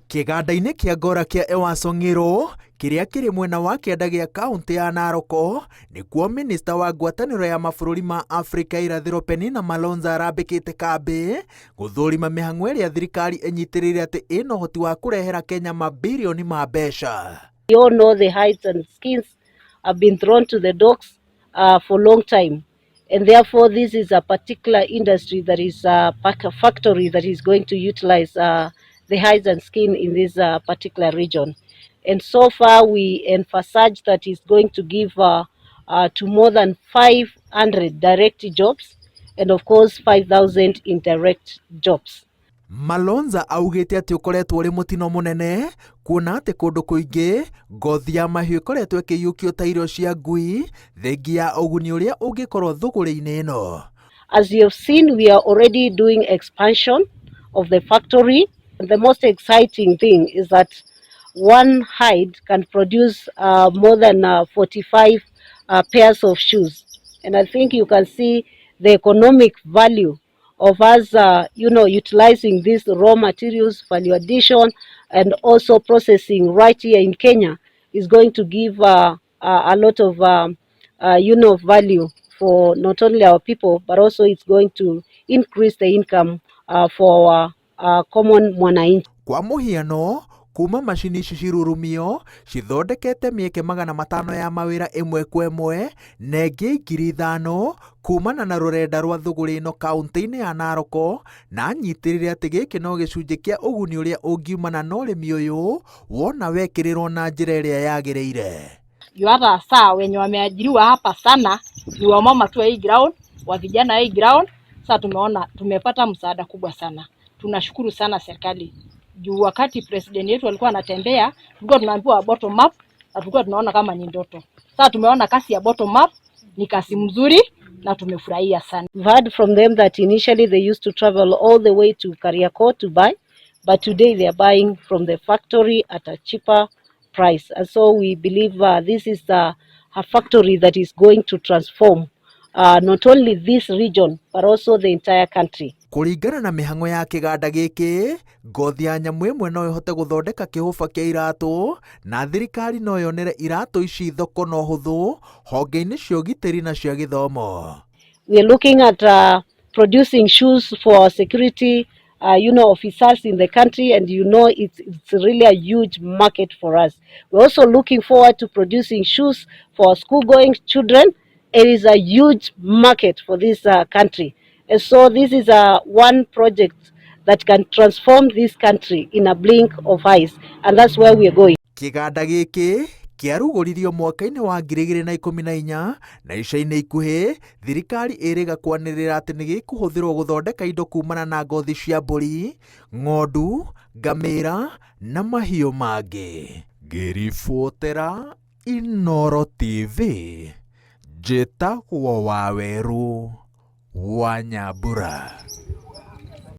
Kĩganda-inĩ kĩa ngora kĩa ĩkwarahuра kĩrĩa kĩrĩ mwena wa kĩanda gĩa kaunti ya Naroko nĩkuo minista wa ngwatanĩro ya mabũrũri ma Afrika irathĩro Penina Malonza arambĩkĩte kambĩ gũthũrima mĩhang'o ĩrĩa thirikari ĩnyitĩrĩire atĩ ĩna ũhoti wa kũrehera Kenya mabirioni ma mbeca. You all know the hides and skins have been thrown to the dogs for a long time. And therefore, this is a particular industry that is a factory that is going to utilize the hides and skin in this particular region. And so far, we emphasize that it's going to give to more than 500 direct jobs and, of course, 5,000 indirect jobs. Malonza augĩte atĩ ũkoretwo ũrĩ mũtino mũnene kuona atĩ kũndũ kũingĩ ngothi ya mahiũ ĩkoretwo ĩkĩiyũkio ta irio cia ngui thengia ya ũguni ũrĩa ũngĩkorwo thũgũrĩ-inĩ ĩno. As you have seen, we are already doing expansion of the factory. The most exciting thing is that one hide can produce more than 45 pairs of shoes. And I think you can see the economic value of us, utilizing these raw materials, value addition, and also processing right here in Kenya is going to give a lot of, value for not only our people, but also it's going to increase the income for common mwananchi. Kwa mũhiano, kuma macini ici cirurumio cithondekete mĩeke 500 ya mawĩra ĩmwe kwa ĩmwe na ĩngĩ 5,000 kumana na rũrenda rwa thũgũrĩ ĩno kaunti-inĩ ya Naroko, na nyitĩrĩre atĩ gĩkĩ no gĩcunjĩ kĩa ũguni ũrĩa ũngiumana na ũrĩmi ũyũ wona wekĩrĩrwo na njĩra ĩrĩa yagĩrĩire. Hata saa wenye wameajiriwa hapa sana ni wamama tu hii ground, wa vijana hii ground. Sasa tumeona tumepata msaada kubwa sana. Tunashukuru sana serikali. Juu wakati president yetu alikuwa anatembea, tulikuwa tunaambiwa bottom up na tulikuwa tunaona kama ni ndoto. Sasa tumeona kasi ya bottom up ni kasi mzuri na tumefurahia sana. We've heard from them that initially they used to travel all the way to Kariakoo to buy, but today they are buying from the factory at a cheaper price. And so we believe this is a factory that is going to transform not only this region but also the entire country. Kũringana na mĩhang'o ya kĩganda gĩkĩ, ngothi ya nyamũ ĩmwe no ĩhote gũthondeka kĩhũba kĩa iratũ, na thirikari no yonere iratũ ici thoko na ũhũthũ honge-inĩ cia ũgitĩri na cia gĩthomo. We are looking at producing shoes for security officers in the country, and it's really a huge market for us. We're also looking forward to producing shoes for school-going children. It is a huge market for this country. And so this is one project that can transform this country in a blink of eyes, and that's where we are going. Kĩganda gĩkĩ kĩarugũririo mwaka-inĩ wa 2014 na ica-inĩ ikuhĩ thirikari ĩrĩga kwanĩrĩra atĩ nĩ gĩkũhũthĩrwo gũthondeka indo kumana na ngothi cia mbũri, ng'ondu, ngamĩra na mahiũ mangĩ. Ngĩribotera Inooro TV, njĩtagwo Waweru wa Nyambura.